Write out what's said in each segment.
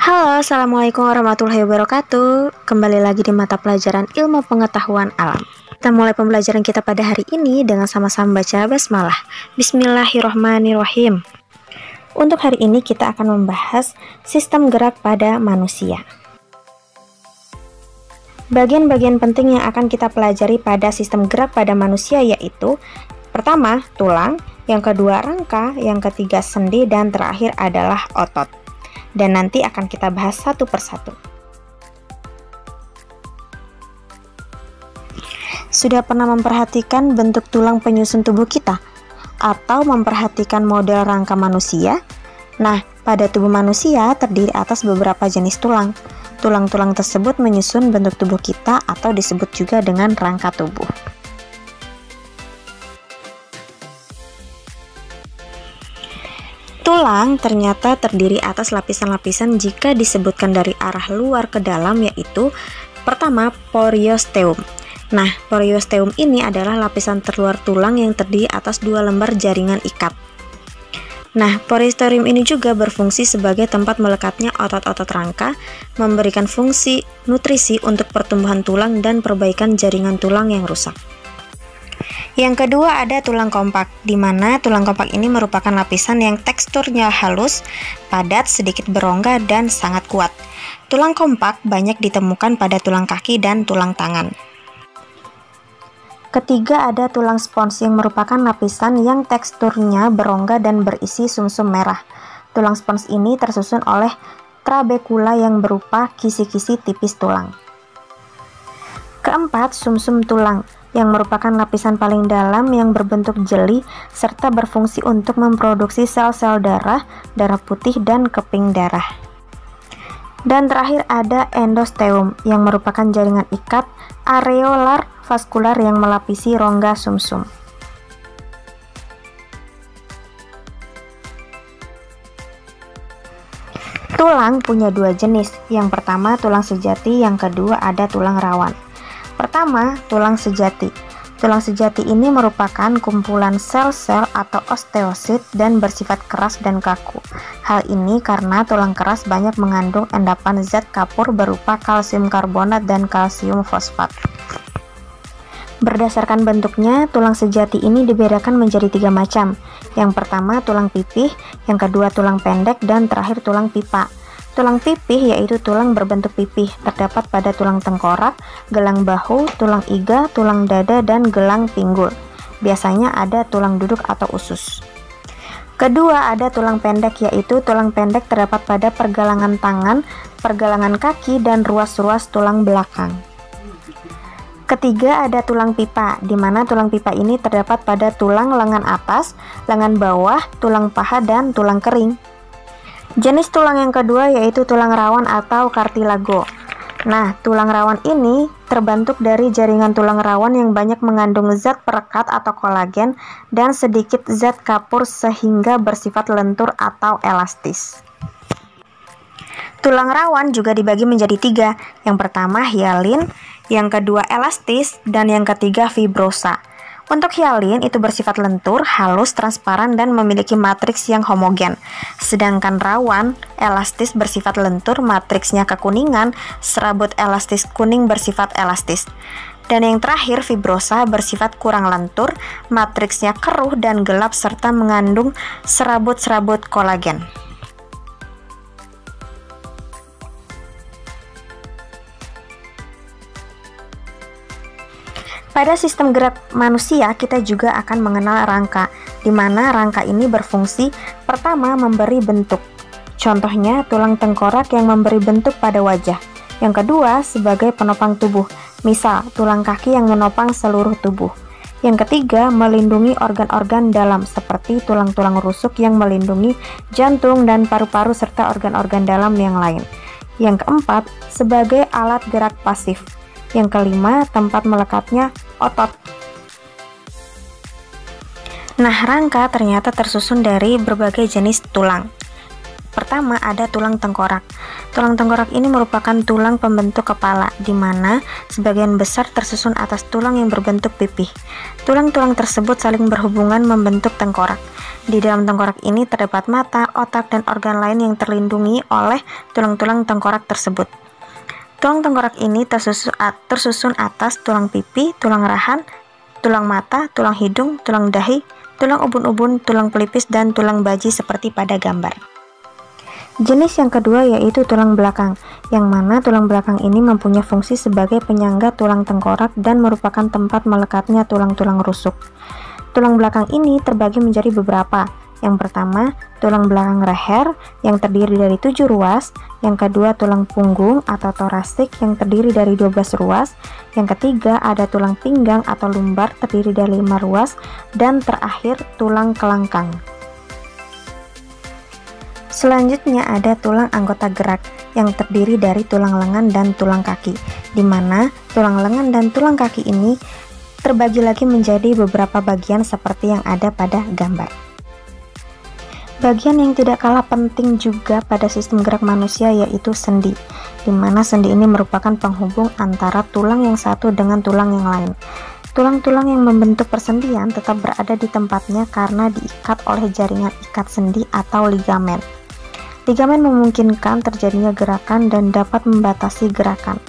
Halo, Assalamualaikum warahmatullahi wabarakatuh. Kembali lagi di mata pelajaran ilmu pengetahuan alam. Kita mulai pembelajaran kita pada hari ini dengan sama-sama baca basmalah. Bismillahirrohmanirrohim. Untuk hari ini kita akan membahas sistem gerak pada manusia. Bagian-bagian penting yang akan kita pelajari pada sistem gerak pada manusia yaitu: pertama, tulang, yang kedua rangka, yang ketiga sendi, dan terakhir adalah otot. Dan nanti akan kita bahas satu persatu. Sudah pernah memperhatikan bentuk tulang penyusun tubuh kita? Atau memperhatikan model rangka manusia? Nah, pada tubuh manusia terdiri atas beberapa jenis tulang. Tulang-tulang tersebut menyusun bentuk tubuh kita atau disebut juga dengan rangka tubuh. Tulang ternyata terdiri atas lapisan-lapisan jika disebutkan dari arah luar ke dalam, yaitu pertama, periosteum. Nah, periosteum ini adalah lapisan terluar tulang yang terdiri atas dua lembar jaringan ikat. Nah, periosteum ini juga berfungsi sebagai tempat melekatnya otot-otot rangka, memberikan fungsi nutrisi untuk pertumbuhan tulang dan perbaikan jaringan tulang yang rusak. Yang kedua ada tulang kompak, di mana tulang kompak ini merupakan lapisan yang teksturnya halus, padat, sedikit berongga, dan sangat kuat. Tulang kompak banyak ditemukan pada tulang kaki dan tulang tangan. Ketiga ada tulang spons yang merupakan lapisan yang teksturnya berongga dan berisi sumsum merah. Tulang spons ini tersusun oleh trabekula yang berupa kisi-kisi tipis tulang. Keempat, sumsum tulang, yang merupakan lapisan paling dalam yang berbentuk jeli serta berfungsi untuk memproduksi sel-sel darah, darah putih, dan keping darah. Dan terakhir ada endosteum yang merupakan jaringan ikat areolar vaskular yang melapisi rongga sumsum. Tulang punya dua jenis, yang pertama tulang sejati, yang kedua ada tulang rawan. Pertama, tulang sejati. Tulang sejati ini merupakan kumpulan sel-sel atau osteosit dan bersifat keras dan kaku. Hal ini karena tulang keras banyak mengandung endapan zat kapur berupa kalsium karbonat dan kalsium fosfat. Berdasarkan bentuknya, tulang sejati ini dibedakan menjadi tiga macam. Yang pertama, tulang pipih, yang kedua tulang pendek, dan terakhir tulang pipa. Tulang pipih yaitu tulang berbentuk pipih, terdapat pada tulang tengkorak, gelang bahu, tulang iga, tulang dada, dan gelang pinggul. Biasanya ada tulang duduk atau usus. Kedua ada tulang pendek, yaitu tulang pendek terdapat pada pergelangan tangan, pergelangan kaki, dan ruas-ruas tulang belakang. Ketiga ada tulang pipa, di mana tulang pipa ini terdapat pada tulang lengan atas, lengan bawah, tulang paha, dan tulang kering. Jenis tulang yang kedua yaitu tulang rawan atau kartilago. Nah, tulang rawan ini terbentuk dari jaringan tulang rawan yang banyak mengandung zat perekat atau kolagen dan sedikit zat kapur sehingga bersifat lentur atau elastis. Tulang rawan juga dibagi menjadi tiga. Yang pertama hyalin, yang kedua elastis, dan yang ketiga fibrosa. Untuk hyalin itu bersifat lentur, halus, transparan, dan memiliki matriks yang homogen. Sedangkan rawan, elastis bersifat lentur, matriksnya kekuningan, serabut elastis kuning bersifat elastis. Dan yang terakhir, fibrosa bersifat kurang lentur, matriksnya keruh dan gelap serta mengandung serabut-serabut kolagen. Pada sistem gerak manusia, kita juga akan mengenal rangka, di mana rangka ini berfungsi pertama memberi bentuk. Contohnya, tulang tengkorak yang memberi bentuk pada wajah. Yang kedua, sebagai penopang tubuh, misal tulang kaki yang menopang seluruh tubuh. Yang ketiga, melindungi organ-organ dalam, seperti tulang-tulang rusuk yang melindungi jantung dan paru-paru serta organ-organ dalam yang lain. Yang keempat, sebagai alat gerak pasif. Yang kelima, tempat melekatnya otot. Nah, rangka ternyata tersusun dari berbagai jenis tulang. pertama ada tulang tengkorak. Tulang tengkorak ini merupakan tulang pembentuk kepala, di mana sebagian besar tersusun atas tulang yang berbentuk pipih. Tulang-tulang tersebut saling berhubungan membentuk tengkorak. Di dalam tengkorak ini terdapat mata, otak, dan organ lain yang terlindungi oleh tulang-tulang tengkorak tersebut. Tulang tengkorak ini tersusun atas tulang pipi, tulang rahan, tulang mata, tulang hidung, tulang dahi, tulang ubun-ubun, tulang pelipis, dan tulang baji seperti pada gambar. Jenis yang kedua yaitu tulang belakang, yang mana tulang belakang ini mempunyai fungsi sebagai penyangga tulang tengkorak dan merupakan tempat melekatnya tulang-tulang rusuk. Tulang belakang ini terbagi menjadi beberapa. Yang pertama, tulang belakang leher yang terdiri dari 7 ruas. Yang kedua, tulang punggung atau torasik yang terdiri dari 12 ruas. Yang ketiga, ada tulang pinggang atau lumbar terdiri dari 5 ruas. Dan terakhir, tulang kelangkang. Selanjutnya ada tulang anggota gerak yang terdiri dari tulang lengan dan tulang kaki, di mana tulang lengan dan tulang kaki ini terbagi lagi menjadi beberapa bagian seperti yang ada pada gambar. Bagian yang tidak kalah penting juga pada sistem gerak manusia yaitu sendi, di mana sendi ini merupakan penghubung antara tulang yang satu dengan tulang yang lain. Tulang-tulang yang membentuk persendian tetap berada di tempatnya karena diikat oleh jaringan ikat sendi atau ligamen. Ligamen memungkinkan terjadinya gerakan dan dapat membatasi gerakan.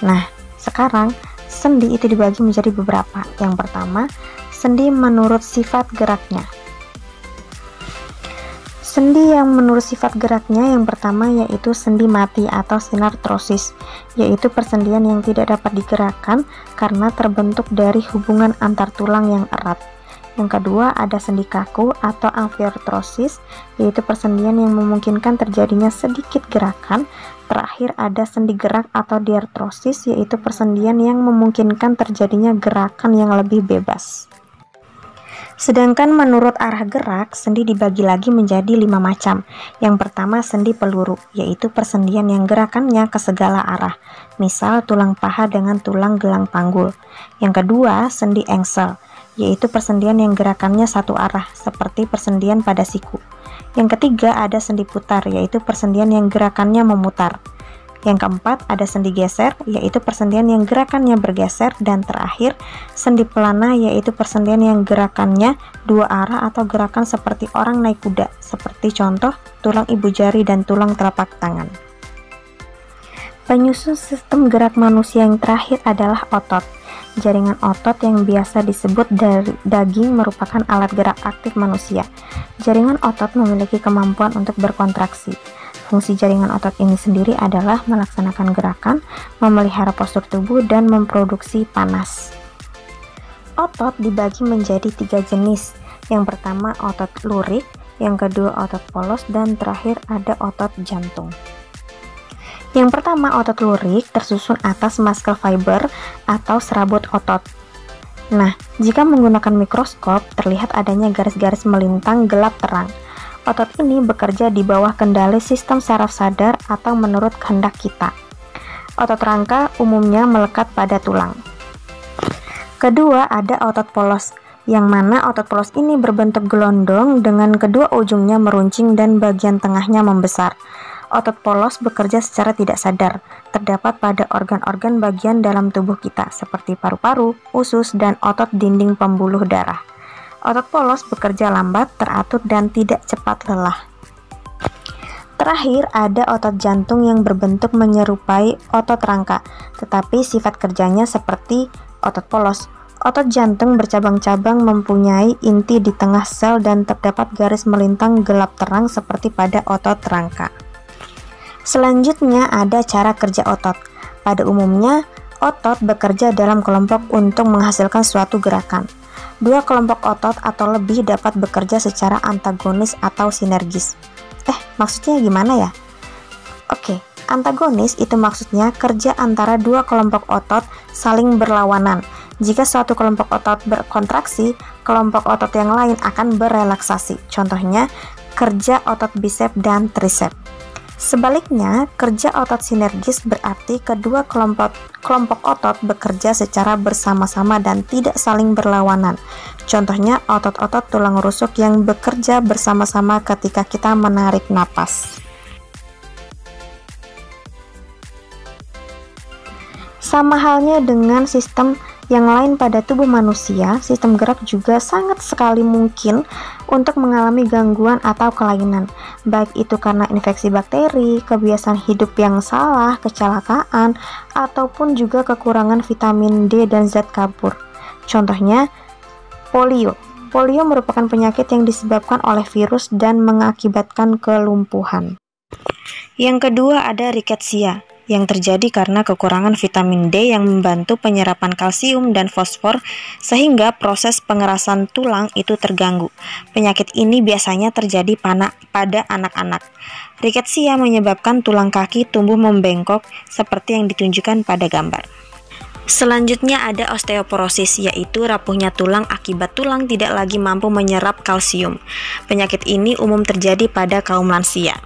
Nah, sekarang sendi itu dibagi menjadi beberapa. Yang pertama, sendi menurut sifat geraknya. Sendi yang menurut sifat geraknya yang pertama yaitu sendi mati atau sinartrosis, yaitu persendian yang tidak dapat digerakkan karena terbentuk dari hubungan antar tulang yang erat. Yang kedua ada sendi kaku atau amfiartrosis, yaitu persendian yang memungkinkan terjadinya sedikit gerakan. Terakhir ada sendi gerak atau diartrosis, yaitu persendian yang memungkinkan terjadinya gerakan yang lebih bebas. Sedangkan menurut arah gerak, sendi dibagi lagi menjadi 5 macam. Yang pertama sendi peluru, yaitu persendian yang gerakannya ke segala arah, misal tulang paha dengan tulang gelang panggul. Yang kedua sendi engsel, yaitu persendian yang gerakannya satu arah, seperti persendian pada siku. Yang ketiga ada sendi putar, yaitu persendian yang gerakannya memutar. Yang keempat ada sendi geser, yaitu persendian yang gerakannya bergeser. Dan terakhir sendi pelana, yaitu persendian yang gerakannya dua arah atau gerakan seperti orang naik kuda, seperti contoh tulang ibu jari dan tulang telapak tangan. Penyusun sistem gerak manusia yang terakhir adalah otot. Jaringan otot yang biasa disebut dari daging merupakan alat gerak aktif manusia. Jaringan otot memiliki kemampuan untuk berkontraksi. Fungsi jaringan otot ini sendiri adalah melaksanakan gerakan, memelihara postur tubuh, dan memproduksi panas. Otot dibagi menjadi 3 jenis. Yang pertama otot lurik, yang kedua otot polos, dan terakhir ada otot jantung. Yang pertama otot lurik tersusun atas muscle fiber atau serabut otot. Nah, jika menggunakan mikroskop terlihat adanya garis-garis melintang gelap terang. Otot ini bekerja di bawah kendali sistem saraf sadar atau menurut kehendak kita. Otot rangka umumnya melekat pada tulang. Kedua ada otot polos, yang mana otot polos ini berbentuk gelondong dengan kedua ujungnya meruncing dan bagian tengahnya membesar. Otot polos bekerja secara tidak sadar, terdapat pada organ-organ bagian dalam tubuh kita seperti paru-paru, usus, dan otot dinding pembuluh darah. Otot polos bekerja lambat, teratur, dan tidak cepat lelah. Terakhir ada otot jantung yang berbentuk menyerupai otot rangka, tetapi sifat kerjanya seperti otot polos. Otot jantung bercabang-cabang mempunyai inti di tengah sel dan terdapat garis melintang gelap terang seperti pada otot rangka. Selanjutnya ada cara kerja otot. Pada umumnya, otot bekerja dalam kelompok untuk menghasilkan suatu gerakan. Dua kelompok otot atau lebih dapat bekerja secara antagonis atau sinergis. Maksudnya gimana ya? Oke, antagonis itu maksudnya kerja antara dua kelompok otot saling berlawanan. Jika suatu kelompok otot berkontraksi, kelompok otot yang lain akan berelaksasi. Contohnya, kerja otot bisep dan trisep. Sebaliknya, kerja otot sinergis berarti kedua kelompok otot bekerja secara bersama-sama dan tidak saling berlawanan. Contohnya, otot-otot tulang rusuk yang bekerja bersama-sama ketika kita menarik napas. Sama halnya dengan sistem yang lain pada tubuh manusia, sistem gerak juga sangat sekali mungkin untuk mengalami gangguan atau kelainan, baik itu karena infeksi bakteri, kebiasaan hidup yang salah, kecelakaan, ataupun juga kekurangan vitamin D dan zat kapur. Contohnya, polio. Polio merupakan penyakit yang disebabkan oleh virus dan mengakibatkan kelumpuhan. Yang kedua ada rickettsia, yang terjadi karena kekurangan vitamin D yang membantu penyerapan kalsium dan fosfor sehingga proses pengerasan tulang itu terganggu. Penyakit ini biasanya terjadi pada anak-anak. Rickettsia menyebabkan tulang kaki tumbuh membengkok seperti yang ditunjukkan pada gambar. Selanjutnya ada osteoporosis, yaitu rapuhnya tulang akibat tulang tidak lagi mampu menyerap kalsium. Penyakit ini umum terjadi pada kaum lansia.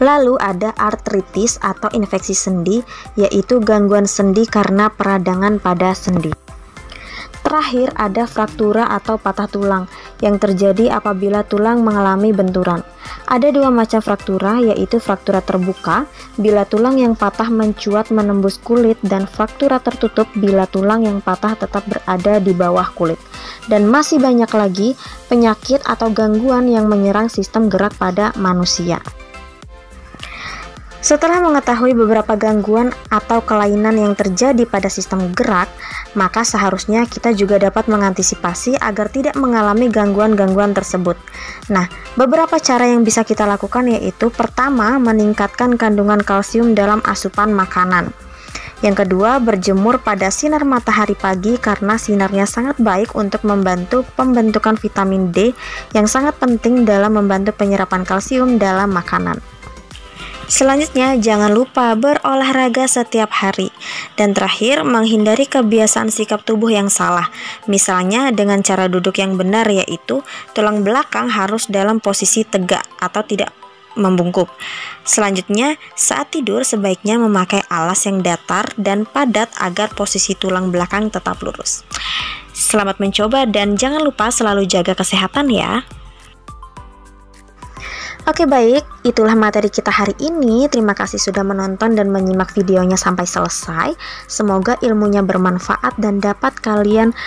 Lalu ada artritis atau infeksi sendi, yaitu gangguan sendi karena peradangan pada sendi. Terakhir ada fraktura atau patah tulang yang terjadi apabila tulang mengalami benturan. Ada dua macam fraktura, yaitu fraktura terbuka bila tulang yang patah mencuat menembus kulit, dan fraktura tertutup bila tulang yang patah tetap berada di bawah kulit. Dan masih banyak lagi penyakit atau gangguan yang menyerang sistem gerak pada manusia. Setelah mengetahui beberapa gangguan atau kelainan yang terjadi pada sistem gerak, maka seharusnya kita juga dapat mengantisipasi agar tidak mengalami gangguan-gangguan tersebut. Nah, beberapa cara yang bisa kita lakukan yaitu: pertama, meningkatkan kandungan kalsium dalam asupan makanan. Yang kedua, berjemur pada sinar matahari pagi karena sinarnya sangat baik untuk membantu pembentukan vitamin D yang sangat penting dalam membantu penyerapan kalsium dalam makanan. Selanjutnya, jangan lupa berolahraga setiap hari. Dan terakhir, menghindari kebiasaan sikap tubuh yang salah. Misalnya dengan cara duduk yang benar, yaitu tulang belakang harus dalam posisi tegak atau tidak membungkuk. Selanjutnya, saat tidur sebaiknya memakai alas yang datar dan padat agar posisi tulang belakang tetap lurus. Selamat mencoba dan jangan lupa selalu jaga kesehatan ya. Oke, baik, itulah materi kita hari ini. Terima kasih sudah menonton dan menyimak videonya sampai selesai. Semoga ilmunya bermanfaat dan dapat kalian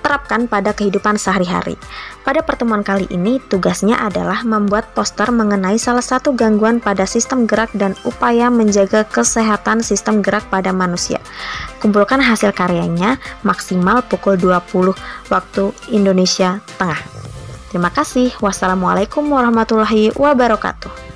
terapkan pada kehidupan sehari-hari. Pada pertemuan kali ini, tugasnya adalah membuat poster mengenai salah satu gangguan pada sistem gerak dan upaya menjaga kesehatan sistem gerak pada manusia. Kumpulkan hasil karyanya maksimal pukul 20 waktu Indonesia Tengah. Terima kasih. Wassalamualaikum warahmatullahi wabarakatuh.